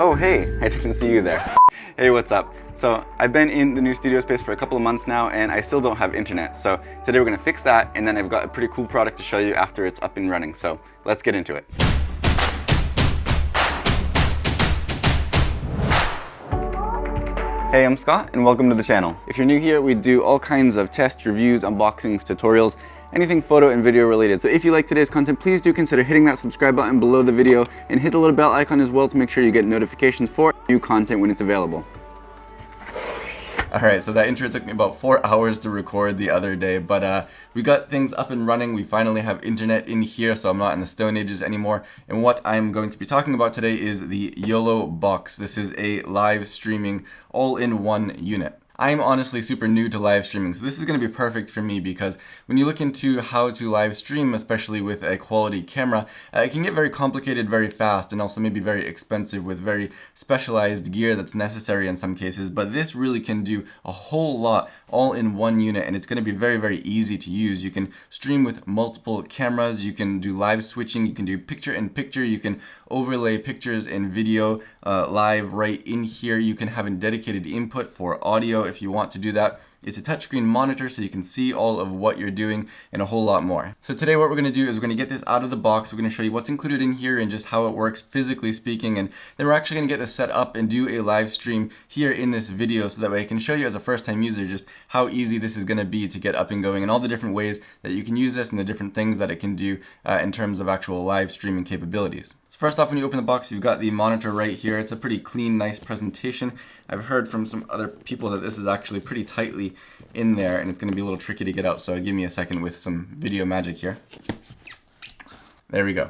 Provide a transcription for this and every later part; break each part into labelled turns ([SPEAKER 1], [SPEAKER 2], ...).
[SPEAKER 1] Oh, hey, I didn't see you there. Hey, what's up? So I've been in the new studio space for a couple of months now and I still don't have internet. So today we're gonna fix that, and then I've got a pretty cool product to show you after it's up and running. So let's get into it. Hey, I'm Scott and welcome to the channel. If you're new here, we do all kinds of tests, reviews, unboxings, tutorials, anything photo and video related. So if you like today's content, please do consider hitting that subscribe button below the video and hit the little bell icon as well to make sure you get notifications for new content when it's available. Alright, so that intro took me about 4 hours to record the other day, but we got things up and running. We finally have internet in here, so I'm not in the Stone Ages anymore. And what I'm going to be talking about today is the YoloBox. This is a live streaming all-in-one unit. I'm honestly super new to live streaming, so this is going to be perfect for me because when you look into how to live stream, especially with a quality camera, it can get very complicated very fast and also maybe very expensive with very specialized gear that's necessary in some cases, but this really can do a whole lot all in one unit, and it's going to be very, very easy to use. You can stream with multiple cameras, you can do live switching, you can do picture-in-picture, you can overlay pictures and video live right in here. You can have a dedicated input for audio if you want to do that. It's a touchscreen monitor so you can see all of what you're doing and a whole lot more. So today what we're going to do is we're going to get this out of the box. We're going to show you what's included in here and just how it works physically speaking, and then we're actually going to get this set up and do a live stream here in this video so that way I can show you as a first time user just how easy this is going to be to get up and going and all the different ways that you can use this and the different things that it can do in terms of actual live streaming capabilities. So first off, when you open the box, you've got the monitor right here. It's a pretty clean, nice presentation. I've heard from some other people that this is actually pretty tightly in there and it's going to be a little tricky to get out, so give me a second with some video magic here. There we go.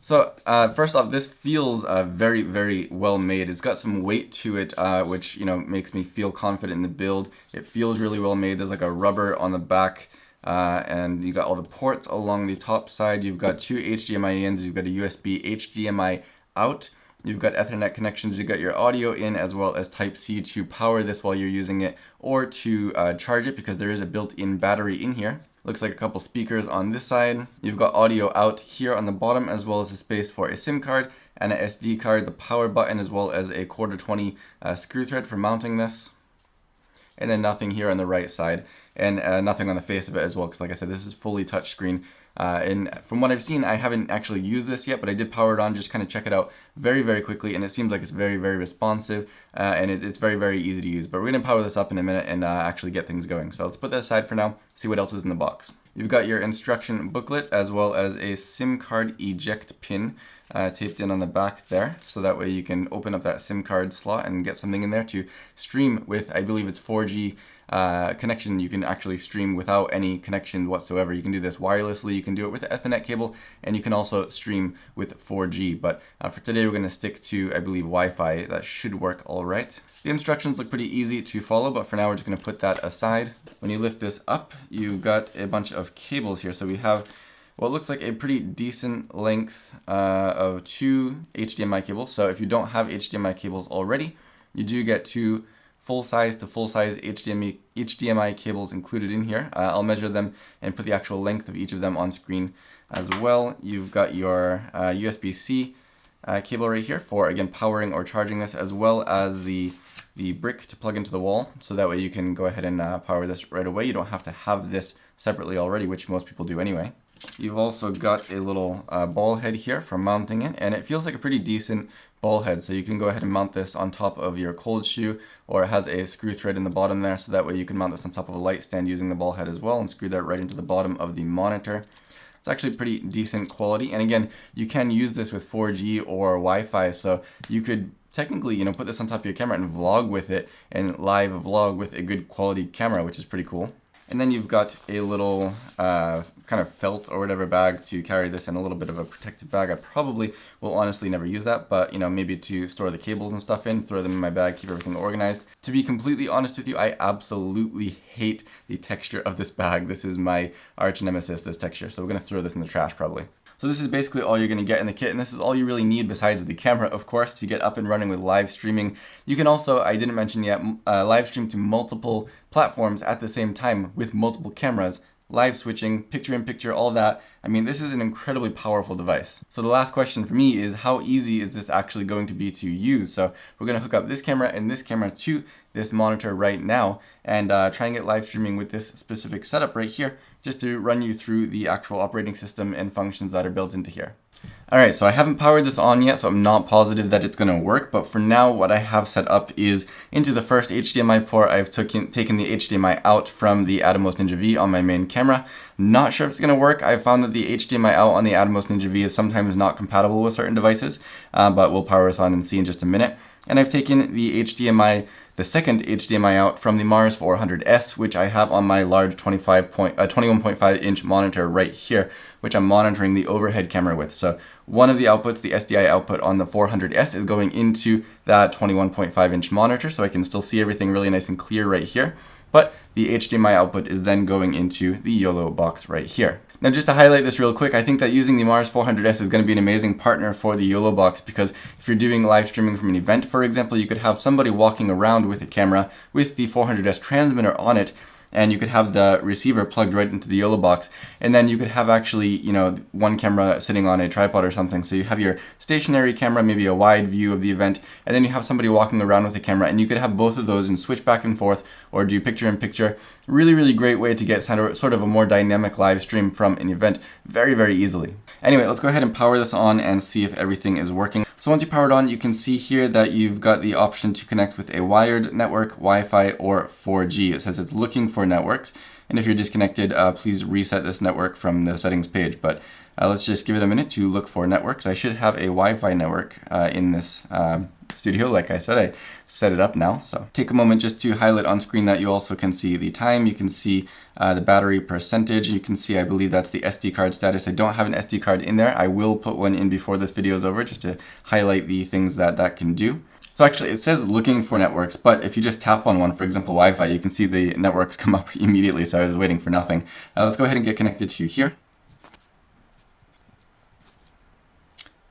[SPEAKER 1] So first off, this feels very, very well made. It's got some weight to it, which makes me feel confident in the build. It feels really well made. There's like a rubber on the back, and you got all the ports along the top side. You've got two HDMI ins. You've got a USB HDMI out. You've got Ethernet connections, you've got your audio in as well as Type-C to power this while you're using it or to charge it because there is a built-in battery in here. Looks like a couple speakers on this side. You've got audio out here on the bottom as well as a space for a SIM card and a SD card, the power button as well as a 1/4-20 screw thread for mounting this. And then nothing here on the right side and nothing on the face of it as well because like I said, this is fully touchscreen. And from what I've seen, I haven't actually used this yet, but I did power it on, just kind of check it out very, very quickly, and it seems like it's very, very responsive, and it's very, very easy to use. But we're going to power this up in a minute and actually get things going. So let's put that aside for now, see what else is in the box. You've got your instruction booklet as well as a SIM card eject pin taped in on the back there, so that way you can open up that SIM card slot and get something in there to stream with. I believe it's 4G connection. You can actually stream without any connection whatsoever. You can do this wirelessly, you can do it with the Ethernet cable, and you can also stream with 4G. But for today we're going to stick to, I believe, Wi-Fi. That should work all right. The instructions look pretty easy to follow, but for now we're just going to put that aside. When you lift this up, you've got a bunch of cables here. So we have what looks like a pretty decent length of 2 HDMI cables. So if you don't have HDMI cables already, you do get 2 full-size to full-size HDMI cables included in here. I'll measure them and put the actual length of each of them on screen as well. You've got your USB-C cable right here for, again, powering or charging this, as well as the brick to plug into the wall, so that way you can go ahead and power this right away. You don't have to have this separately already, which most people do anyway. You've also got a little ball head here for mounting it, and it feels like a pretty decent ball head, so you can go ahead and mount this on top of your cold shoe, or it has a screw thread in the bottom there, so that way you can mount this on top of a light stand using the ball head as well and screw that right into the bottom of the monitor. It's actually pretty decent quality, and again, you can use this with 4G or Wi-Fi, so you could technically, put this on top of your camera and vlog with it and live vlog with a good quality camera, which is pretty cool. And then you've got a little kind of felt or whatever bag to carry this in, a little bit of a protective bag. I probably will honestly never use that, but maybe to store the cables and stuff in, throw them in my bag, keep everything organized. To be completely honest with you, I absolutely hate the texture of this bag. This is my arch nemesis, this texture. So we're gonna throw this in the trash probably. So this is basically all you're going to get in the kit, and this is all you really need besides the camera, of course, to get up and running with live streaming. You can also, I didn't mention yet, live stream to multiple platforms at the same time with multiple cameras live switching, picture-in-picture, all that. I mean, this is an incredibly powerful device. So the last question for me is, how easy is this actually going to be to use? So we're going to hook up this camera and this camera to this monitor right now and try and get live streaming with this specific setup right here, just to run you through the actual operating system and functions that are built into here. Alright, so I haven't powered this on yet, so I'm not positive that it's going to work, but for now what I have set up is into the first HDMI port, I've taken the HDMI out from the Atomos Ninja V on my main camera. Not sure if it's going to work. I found that the HDMI out on the Atomos Ninja V is sometimes not compatible with certain devices, but we'll power this on and see in just a minute. And I've taken the second HDMI out from the Mars 400S, which I have on my large 21.5 inch monitor right here, which I'm monitoring the overhead camera with. So one of the outputs, the SDI output on the 400S, is going into that 21.5 inch monitor, so I can still see everything really nice and clear right here. But the HDMI output is then going into the YoloBox right here. Now, just to highlight this real quick, I think that using the Mars 400S is going to be an amazing partner for the YoloBox, because if you're doing live streaming from an event, for example, you could have somebody walking around with a camera with the 400S transmitter on it, and you could have the receiver plugged right into the YoloBox, and then you could have actually, you know, one camera sitting on a tripod or something. So you have your stationary camera, maybe a wide view of the event, and then you have somebody walking around with a camera, and you could have both of those and switch back and forth or do picture-in-picture. Really, really great way to get sort of a more dynamic live stream from an event very, very easily. Anyway, let's go ahead and power this on and see if everything is working. So once you power it on, you can see here that you've got the option to connect with a wired network, Wi-Fi, or 4G. It says it's looking for networks, and if you're disconnected, please reset this network from the settings page. But let's just give it a minute to look for networks. I should have a Wi-Fi network in this studio. Like I said, I set it up now. So take a moment just to highlight on screen that you also can see the time. You can see the battery percentage. You can see, I believe that's the SD card status. I don't have an SD card in there. I will put one in before this video is over, just to highlight the things that that can do. So actually it says looking for networks, but if you just tap on one, for example Wi-Fi, you can see the networks come up immediately, so I was waiting for nothing. Let's go ahead and get connected to here.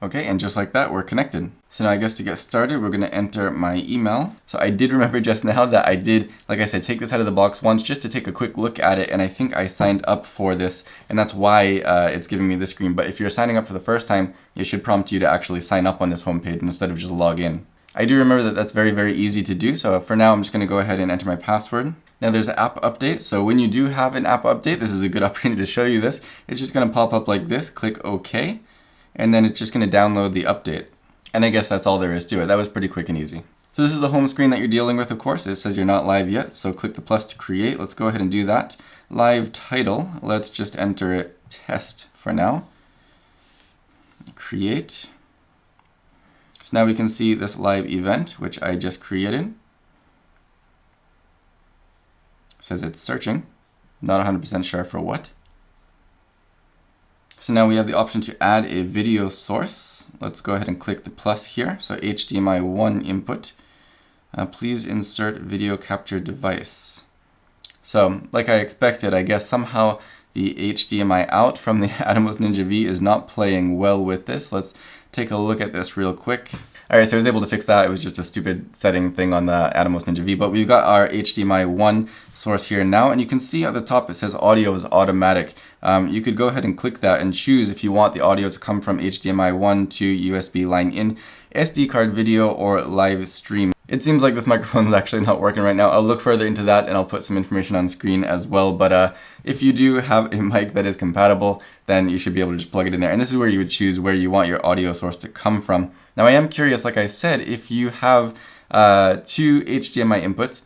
[SPEAKER 1] Okay, and just like that, we're connected. So now I guess to get started, we're going to enter my email. So I did remember just now that I did, like I said, take this out of the box once just to take a quick look at it, and I think I signed up for this, and that's why it's giving me this screen. But if you're signing up for the first time, it should prompt you to actually sign up on this homepage instead of just log in. I do remember that that's very, very easy to do, so for now I'm just going to go ahead and enter my password. Now there's an app update, so when you do have an app update, this is a good opportunity to show you this. It's just going to pop up like this, click OK, and then it's just going to download the update. And I guess that's all there is to it. That was pretty quick and easy. So this is the home screen that you're dealing with, of course. It says you're not live yet, so click the plus to create. Let's go ahead and do that. Live title, let's just enter it test for now. Create. So now we can see this live event, which I just created. It says it's searching. Not 100% sure for what. So now we have the option to add a video source. Let's go ahead and click the plus here. So HDMI 1 input. Please insert video capture device. So like I expected, I guess somehow the HDMI out from the Atomos Ninja V is not playing well with this. Let's take a look at this real quick. Alright, so I was able to fix that. It was just a stupid setting thing on the Atomos Ninja V, but we've got our HDMI 1 source here now, and you can see at the top it says audio is automatic. You could go ahead and click that and choose if you want the audio to come from HDMI 1 to USB line in, SD card video, or live stream. It seems like this microphone is actually not working right now. I'll look further into that and I'll put some information on screen as well. But if you do have a mic that is compatible, then you should be able to just plug it in there. And this is where you would choose where you want your audio source to come from. Now I am curious, like I said, if you have two HDMI inputs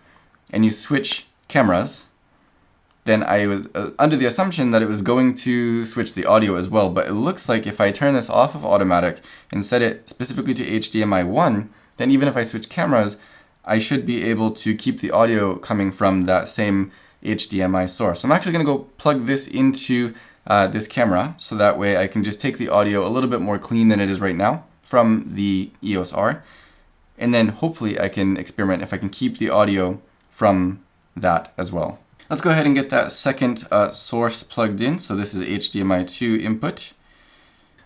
[SPEAKER 1] and you switch cameras, then I was under the assumption that it was going to switch the audio as well. But it looks like if I turn this off of automatic and set it specifically to HDMI 1, then even if I switch cameras, I should be able to keep the audio coming from that same HDMI source. So I'm actually going to go plug this into this camera, so that way I can just take the audio a little bit more clean than it is right now from the eos-r, and then hopefully I can experiment if I can keep the audio from that as well. Let's go ahead and get that second source plugged in. So this is HDMI 2 input.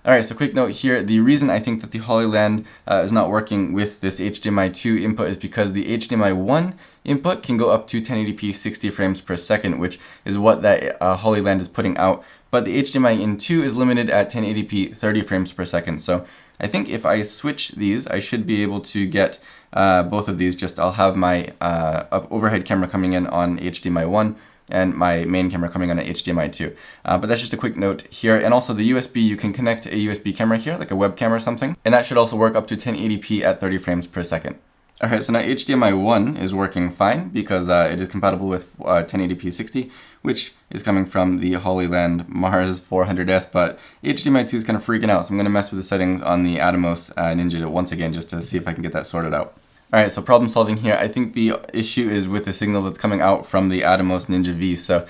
[SPEAKER 1] Alright, so quick note here, the reason I think that the Holyland is not working with this HDMI 2 input is because the HDMI 1 input can go up to 1080p 60 frames per second, which is what that Holyland is putting out, but the HDMI in 2 is limited at 1080p 30 frames per second. So I think if I switch these, I should be able to get both of these. I'll have my overhead camera coming in on HDMI 1 and my main camera coming on an HDMI 2. But that's just a quick note here. And also the USB, you can connect a USB camera here, like a webcam or something, and that should also work up to 1080p at 30 frames per second. Alright, so now HDMI 1 is working fine because it is compatible with 1080p 60, which is coming from the Holyland Mars 400S, but HDMI 2 is kind of freaking out, so I'm going to mess with the settings on the Atomos Ninja once again just to see if I can get that sorted out. Alright, so problem solving here. I think the issue is with the signal that's coming out from the Atomos Ninja V, so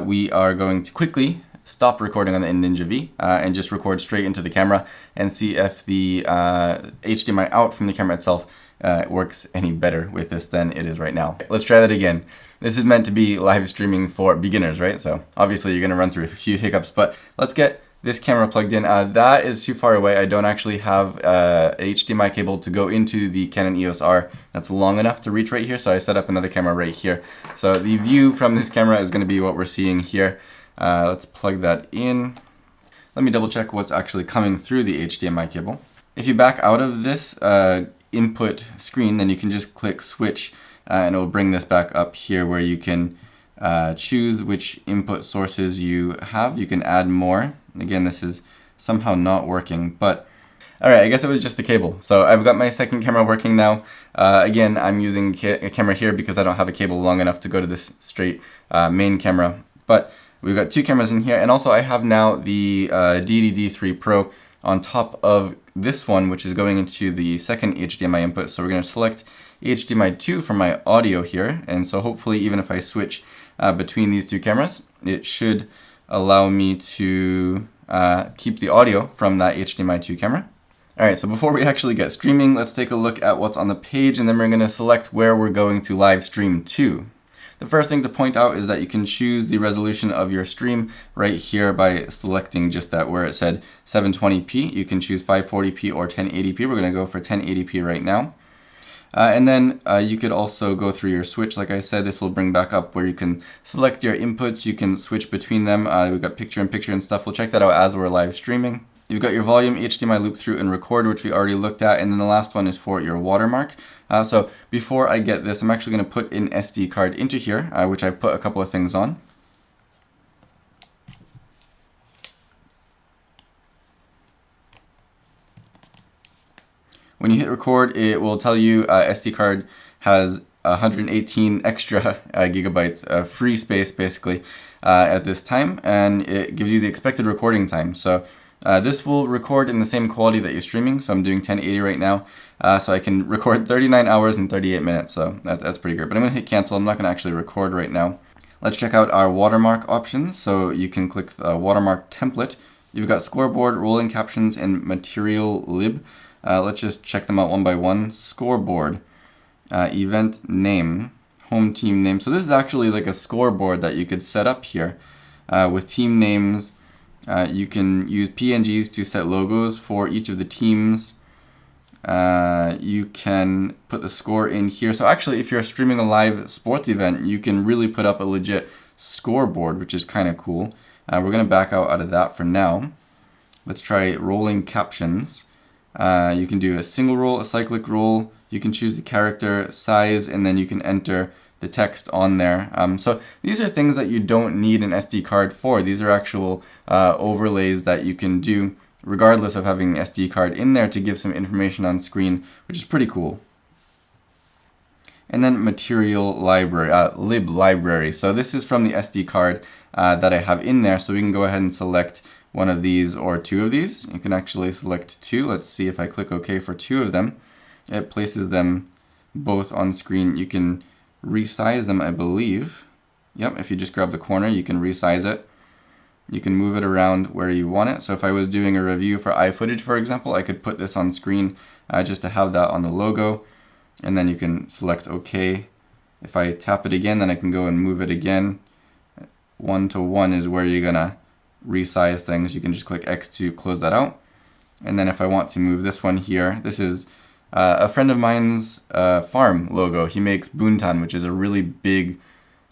[SPEAKER 1] we are going to quickly stop recording on the Ninja V and just record straight into the camera and see if the HDMI out from the camera itself works any better with this than it is right now. Let's try that again. This is meant to be live streaming for beginners, right? So obviously you're going to run through a few hiccups, but let's get this camera plugged in. That is too far away. I don't actually have a HDMI cable to go into the Canon EOS-R that's long enough to reach right here, so I set up another camera right here. So the view from this camera is going to be what we're seeing here. Let's plug that in. Let me double check what's actually coming through the HDMI cable. If you back out of this input screen, then you can just click switch and it will bring this back up here where you can choose which input sources you have. You can add more. Again, this is somehow not working, but alright, I guess it was just the cable. So I've got my second camera working now. Again, I'm using a camera here because I don't have a cable long enough to go to this straight main camera, but we've got two cameras in here, and also I have now the DD3 Pro on top of this one, which is going into the second HDMI input. So we're going to select HDMI 2 for my audio here, and so hopefully even if I switch between these two cameras, it should allow me to keep the audio from that HDMI 2 camera. Alright, so before we actually get streaming, let's take a look at what's on the page, and then we're going to select where we're going to live stream to. The first thing to point out is that you can choose the resolution of your stream right here by selecting just that where it said 720p. You can choose 540p or 1080p. We're going to go for 1080p right now. And then you could also go through your switch. Like I said, this will bring back up where you can select your inputs. You can switch between them. We've got picture-in-picture and stuff. We'll check that out as we're live streaming. You've got your volume, HDMI loop through, and record, which we already looked at. And then the last one is for your watermark. So before I get this, I'm actually going to put an SD card into here, which I've put a couple of things on. When you hit record, it will tell you SD card has 118 extra gigabytes of free space basically at this time, and it gives you the expected recording time. So this will record in the same quality that you're streaming, so I'm doing 1080 right now, so I can record 39 hours and 38 minutes, so that's pretty good. But I'm going to hit cancel. I'm not going to actually record right now. Let's check out our watermark options. So you can click the watermark template. You've got scoreboard, rolling captions, and material lib. Let's just check them out one by one. Scoreboard, event name, home team name. So this is actually like a scoreboard that you could set up here with team names. You can use PNGs to set logos for each of the teams. You can put the score in here. So actually, if you're streaming a live sports event, you can really put up a legit scoreboard, which is kind of cool. We're going to back out of that for now. Let's try rolling captions. You can do a single roll, a cyclic roll. You can choose the character size, and then you can enter the text on there. So these are things that you don't need an SD card for. These are actual overlays that you can do regardless of having an SD card in there to give some information on screen, which is pretty cool. And then material library, lib library. So this is from the SD card that I have in there. So we can go ahead and select one of these or two of these. You can actually select two. Let's see if I click OK for two of them. It places them both on screen. You can resize them, I believe. Yep, if you just grab the corner, you can resize it. You can move it around where you want it. So if I was doing a review for iFootage, for example, I could put this on screen just to have that on the logo. And then you can select OK. If I tap it again, then I can go and move it again. 1 to 1 is where you're gonna resize things, you can just click X to close that out. And then if I want to move this one here, this is a friend of mine's farm logo. He makes buntan, which is a really big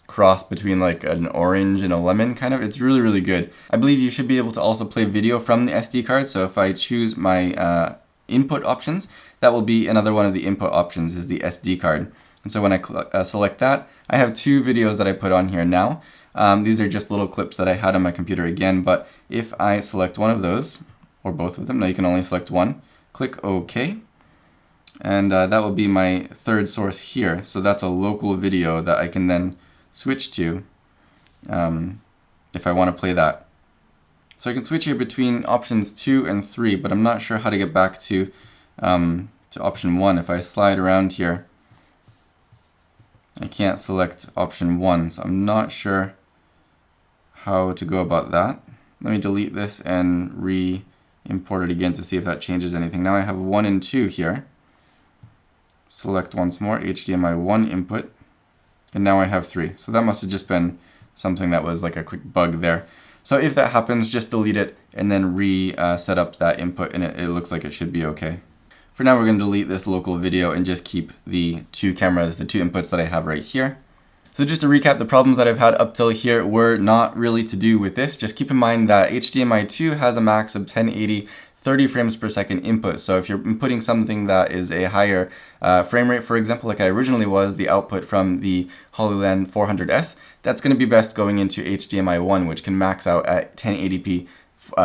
[SPEAKER 1] cross between like an orange and a lemon kind of. It's really, really good. I believe you should be able to also play video from the SD card. So if I choose my input options, that will be another one of the input options is the SD card. And so when I select that, I have two videos that I put on here now. These are just little clips that I had on my computer again, but if I select one of those, or both of them, now you can only select one, click OK, and that will be my third source here. So that's a local video that I can then switch to if I want to play that. So I can switch here between options 2 and 3, but I'm not sure how to get back to option 1. If I slide around here, I can't select option 1, so I'm not sure how to go about that. Let me delete this and re-import it again to see if that changes anything. Now I have 1 and 2 here. Select once more, HDMI 1 input, and now I have 3. So that must have just been something that was like a quick bug there. So if that happens, just delete it and then set up that input, and it looks like it should be okay. For now, we're going to delete this local video and just keep the two cameras, the two inputs that I have right here. So just to recap, the problems that I've had up till here were not really to do with this. Just keep in mind that HDMI 2 has a max of 1080 30 frames per second input. So if you're inputting something that is a higher frame rate, for example, like I originally was, the output from the HoloLens 400S, that's going to be best going into HDMI 1, which can max out at 1080p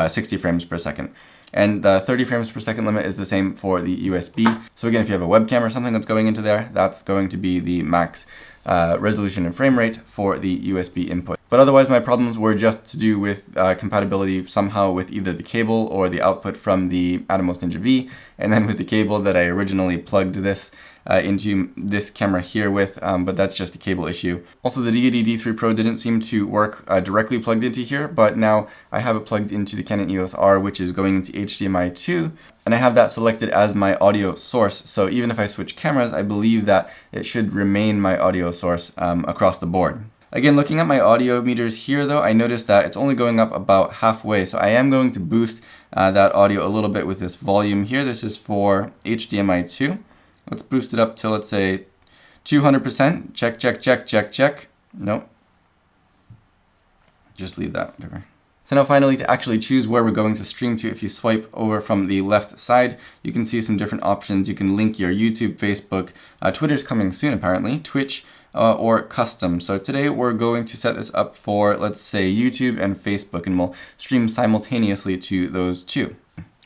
[SPEAKER 1] 60 frames per second. And the 30 frames per second limit is the same for the USB. So again, if you have a webcam or something that's going into there, that's going to be the max resolution and frame rate for the USB input. But otherwise, my problems were just to do with compatibility somehow with either the cable or the output from the Atomos Ninja V, and then with the cable that I originally plugged this into this camera here with, but that's just a cable issue. Also, the Deity D3 Pro didn't seem to work directly plugged into here, but now I have it plugged into the Canon EOS-R, which is going into HDMI 2, and I have that selected as my audio source. So even if I switch cameras, I believe that it should remain my audio source across the board. Again, looking at my audio meters here though, I noticed that it's only going up about halfway. So I am going to boost that audio a little bit with this volume here. This is for HDMI 2. Let's boost it up till, let's say, 200%. Check, check, check, check, check. Nope. Just leave that, whatever. So now finally, to actually choose where we're going to stream to, if you swipe over from the left side, you can see some different options. You can link your YouTube, Facebook, Twitter's coming soon apparently, Twitch, or custom. So today we're going to set this up for, let's say, YouTube and Facebook, and we'll stream simultaneously to those two.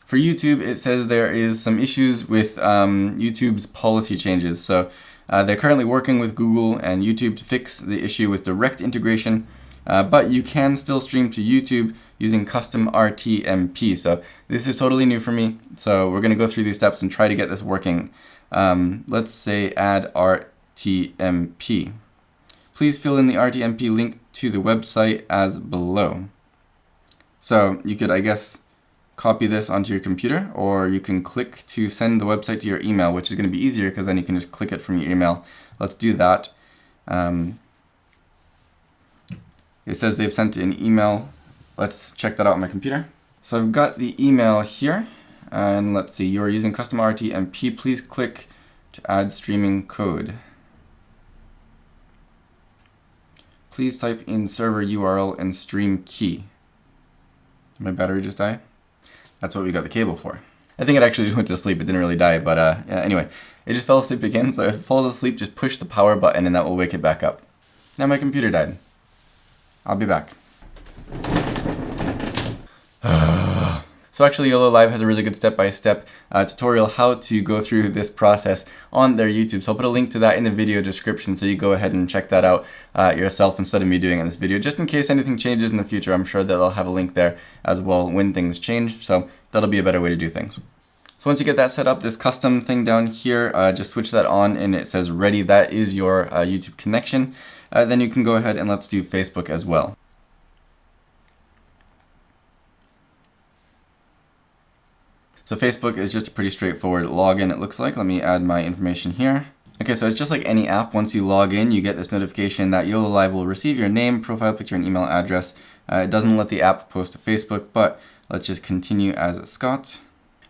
[SPEAKER 1] For YouTube, it says there is some issues with YouTube's policy changes. So they're currently working with Google and YouTube to fix the issue with direct integration, but you can still stream to YouTube using custom RTMP. So this is totally new for me. So we're going to go through these steps and try to get this working. Let's say add RTMP. Please fill in the RTMP link to the website as below. So you could, I guess, copy this onto your computer, or you can click to send the website to your email, which is going to be easier because then you can just click it from your email. Let's do that. It says they've sent an email. Let's check that out on my computer. So I've got the email here, and let's see, you are using custom RTMP. Please click to add streaming code. Please type in server URL and stream key. Did my battery just die? That's what we got the cable for. I think it actually just went to sleep. It didn't really die, but yeah, anyway, it just fell asleep again. So if it falls asleep, just push the power button and that will wake it back up. Now my computer died. I'll be back. So actually, YOLO Live has a really good step-by-step tutorial how to go through this process on their YouTube. So I'll put a link to that in the video description, so you go ahead and check that out yourself instead of me doing it in this video. Just in case anything changes in the future, I'm sure that they'll have a link there as well when things change. So that'll be a better way to do things. So once you get that set up, this custom thing down here, just switch that on and it says ready. That is your YouTube connection. Then you can go ahead and let's do Facebook as well. So Facebook is just a pretty straightforward login, it looks like. Let me add my information here. Okay, so it's just like any app. Once you log in, you get this notification that YOLO Live will receive your name, profile picture, and email address. It doesn't let the app post to Facebook, but let's just continue as Scott.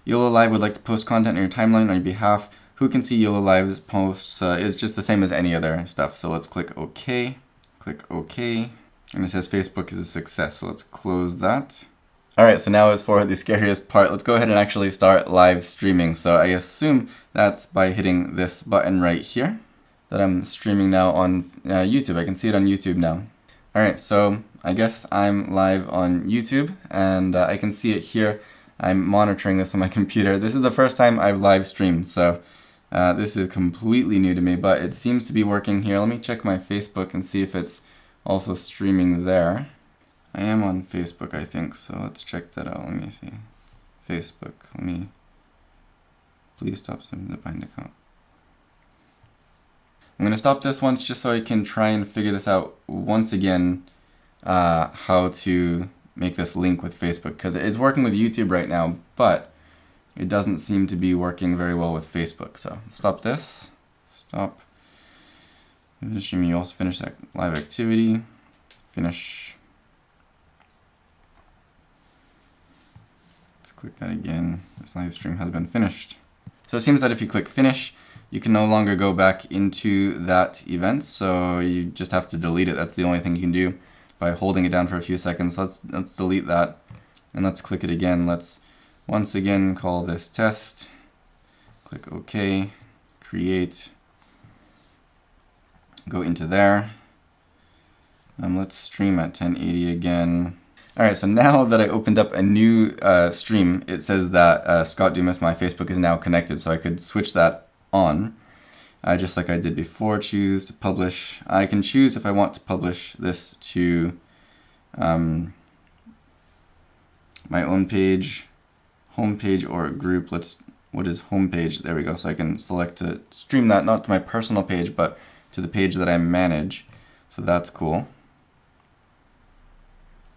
[SPEAKER 1] YOLO Live would like to post content on your timeline on your behalf. Who can see YOLO Live's posts? It's just the same as any other stuff. So let's click OK. Click OK. And it says Facebook is a success. So let's close that. All right, so now as for the scariest part, let's go ahead and actually start live streaming. So I assume that's by hitting this button right here that I'm streaming now on YouTube. I can see it on YouTube now. All right, so I guess I'm live on YouTube and I can see it here. I'm monitoring this on my computer. This is the first time I've live streamed, so this is completely new to me, but it seems to be working here. Let me check my Facebook and see if it's also streaming there. I am on Facebook, I think, so let's check that out. Let me see. Facebook, please stop the bind account. I'm going to stop this once just so I can try and figure this out once again, how to make this link with Facebook, because it's working with YouTube right now, but it doesn't seem to be working very well with Facebook. So stop this, stop. Finishing, you also finish that live activity, finish. Click that again. This live stream has been finished. So it seems that if you click finish, you can no longer go back into that event. So you just have to delete it. That's the only thing you can do by holding it down for a few seconds. Let's delete that and let's click it again. Let's once again call this test. Click OK, create, go into there. Let's stream at 1080 again. Alright, so now that I opened up a new stream, it says that Scott Dumas, my Facebook, is now connected, so I could switch that on, just like I did before. Choose to publish. I can choose if I want to publish this to my own page, homepage, or group. What is homepage? There we go. So I can select to stream that, not to my personal page, but to the page that I manage. So that's cool.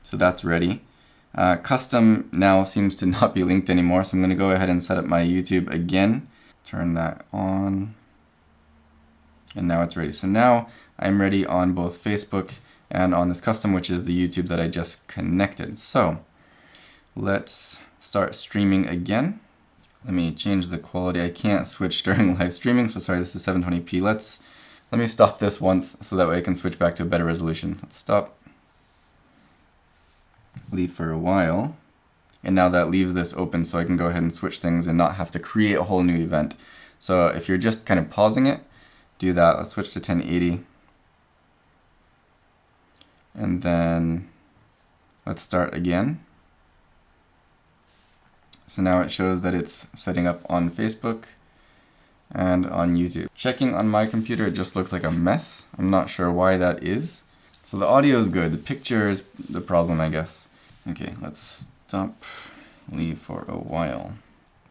[SPEAKER 1] So that's ready. Custom now seems to not be linked anymore, so I'm going to go ahead and set up my YouTube again. Turn that on. And now it's ready. So now I'm ready on both Facebook and on this custom, which is the YouTube that I just connected. So let's start streaming again. Let me change the quality. I can't switch during live streaming, so sorry, this is 720p. Let me stop this once so that way I can switch back to a better resolution. Let's stop. Leave for a while, and now that leaves this open so I can go ahead and switch things and not have to create a whole new event. So if you're just kind of pausing it, do that. Let's switch to 1080, and then let's start again. So now it shows that it's setting up on Facebook and on YouTube. Checking on my computer, it just looks like a mess. I'm not sure why that is. So the audio is good, the picture is the problem, I guess. Okay, let's stop, leave for a while.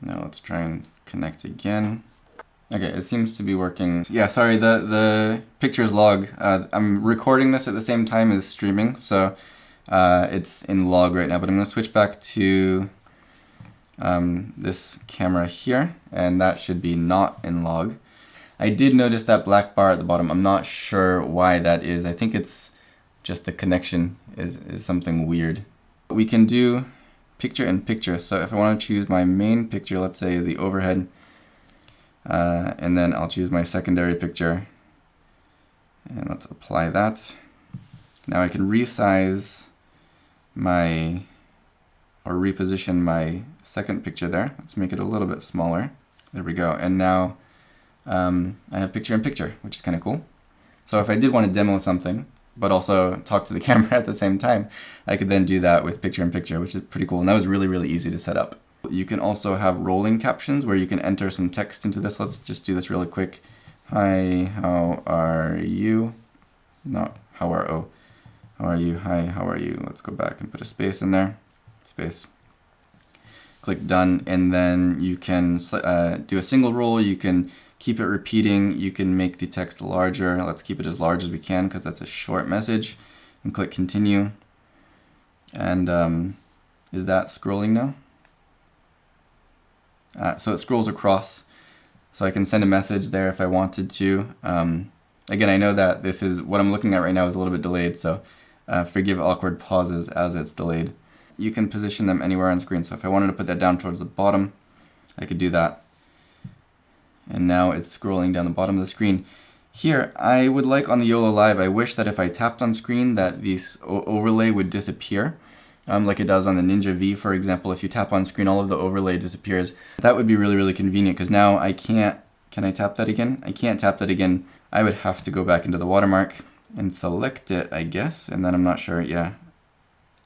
[SPEAKER 1] Now let's try and connect again. Okay, it seems to be working. Yeah, sorry, the pictures log. I'm recording this at the same time as streaming, so it's in log right now, but I'm gonna switch back to this camera here, and that should be not in log. I did notice that black bar at the bottom. I'm not sure why that is. I think it's just the connection is something weird. We can do picture in picture. So if I want to choose my main picture, let's say the overhead, and then I'll choose my secondary picture, and let's apply that. Now I can resize or reposition my second picture there. Let's make it a little bit smaller. There we go. And now I have picture in picture, which is kind of cool. So if I did want to demo something, but also talk to the camera at the same time, I could then do that with picture in picture, which is pretty cool. And that was really, really easy to set up. You can also have rolling captions where you can enter some text into this. Let's just do this really quick. Hi, how are you? Not how are oh. How are you? Hi, how are you? Let's go back and put a space in there. Space. Click done, and then you can do a single roll. You can keep it repeating. You can make the text larger. Let's keep it as large as we can because that's a short message. And click continue. And is that scrolling now? So it scrolls across. So I can send a message there if I wanted to. Again, I know that this is what I'm looking at right now is a little bit delayed, so forgive awkward pauses as it's delayed. You can position them anywhere on screen. So if I wanted to put that down towards the bottom, I could do that. And now it's scrolling down the bottom of the screen. Here, I would like on the YOLO Live, I wish that if I tapped on screen that this overlay would disappear. Like it does on the Ninja V, for example. If you tap on screen, all of the overlay disappears. That would be really, really convenient because now I can't, can I tap that again? I can't tap that again. I would have to go back into the watermark and select it, I guess. And then I'm not sure, yeah.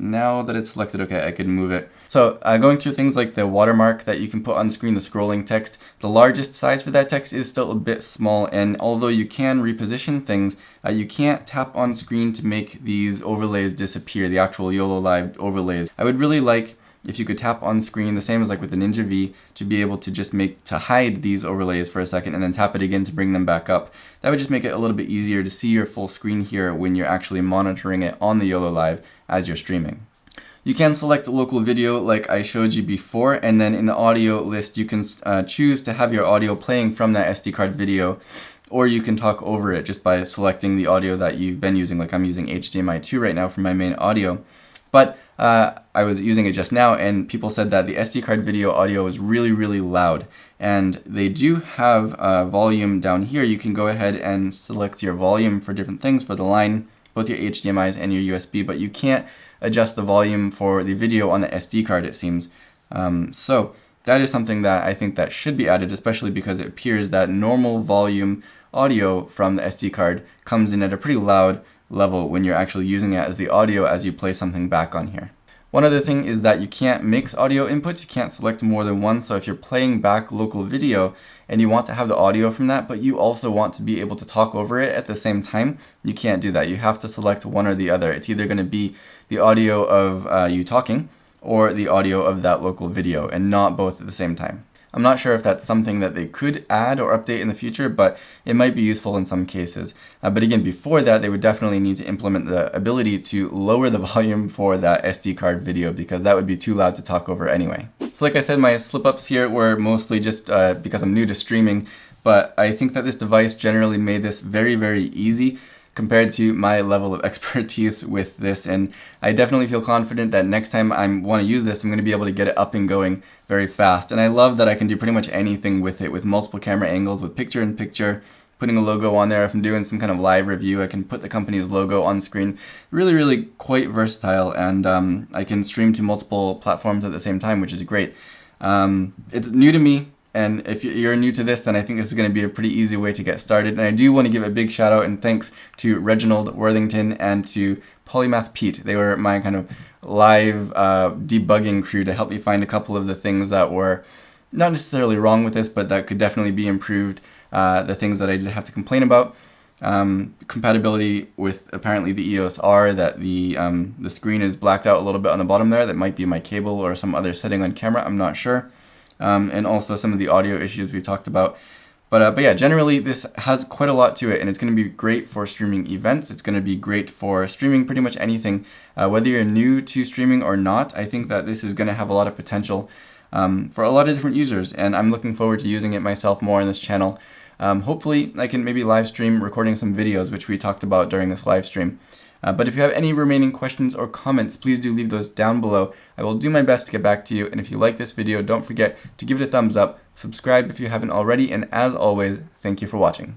[SPEAKER 1] Now that it's selected, okay, I can move it. So going through things like the watermark that you can put on screen, the scrolling text, the largest size for that text is still a bit small, and although you can reposition things, you can't tap on screen to make these overlays disappear, the actual YOLO Live overlays. I would really like if you could tap on screen, the same as like with the Ninja V, to be able to just hide these overlays for a second and then tap it again to bring them back up. That would just make it a little bit easier to see your full screen here when you're actually monitoring it on the YOLO Live as you're streaming. You can select local video like I showed you before, and then in the audio list you can choose to have your audio playing from that SD card video, or you can talk over it just by selecting the audio that you've been using. Like I'm using HDMI 2 right now for my main audio. But I was using it just now, and people said that the SD card video audio is really, really loud. And they do have volume down here. You can go ahead and select your volume for different things for the line, both your HDMIs and your USB, but you can't adjust the volume for the video on the SD card, it seems. So that is something that I think that should be added, especially because it appears that normal volume audio from the SD card comes in at a pretty loud level when you're actually using it as the audio as you play something back on here. One other thing is that you can't mix audio inputs, you can't select more than one, so if you're playing back local video and you want to have the audio from that, but you also want to be able to talk over it at the same time, you can't do that. You have to select one or the other. It's either going to be the audio of you talking or the audio of that local video, and not both at the same time. I'm not sure if that's something that they could add or update in the future, but it might be useful in some cases. But again, before that, they would definitely need to implement the ability to lower the volume for that SD card video, because that would be too loud to talk over anyway. So like I said, my slip-ups here were mostly just because I'm new to streaming, but I think that this device generally made this very, very easy compared to my level of expertise with this, and I definitely feel confident that next time I want to use this, I'm going to be able to get it up and going very fast. And I love that I can do pretty much anything with it, with multiple camera angles, with picture-in-picture, putting a logo on there. If I'm doing some kind of live review, I can put the company's logo on screen. Really, really quite versatile, and I can stream to multiple platforms at the same time, which is great. It's new to me. And if you're new to this, then I think this is going to be a pretty easy way to get started. And I do want to give a big shout out and thanks to Reginald Worthington and to Polymath Pete. They were my kind of live debugging crew to help me find a couple of the things that were not necessarily wrong with this, but that could definitely be improved. The things that I did have to complain about. Compatibility with apparently the eos-r, that the screen is blacked out a little bit on the bottom there. That might be my cable or some other setting on camera, I'm not sure. And also some of the audio issues we talked about. But yeah, generally this has quite a lot to it, and it's going to be great for streaming events. It's going to be great for streaming pretty much anything. Whether you're new to streaming or not, I think that this is going to have a lot of potential for a lot of different users, and I'm looking forward to using it myself more on this channel. Hopefully I can maybe live stream recording some videos, which we talked about during this live stream. But if you have any remaining questions or comments, please do leave those down below. I will do my best to get back to you, and if you like this video, don't forget to give it a thumbs up, subscribe if you haven't already, and as always, thank you for watching.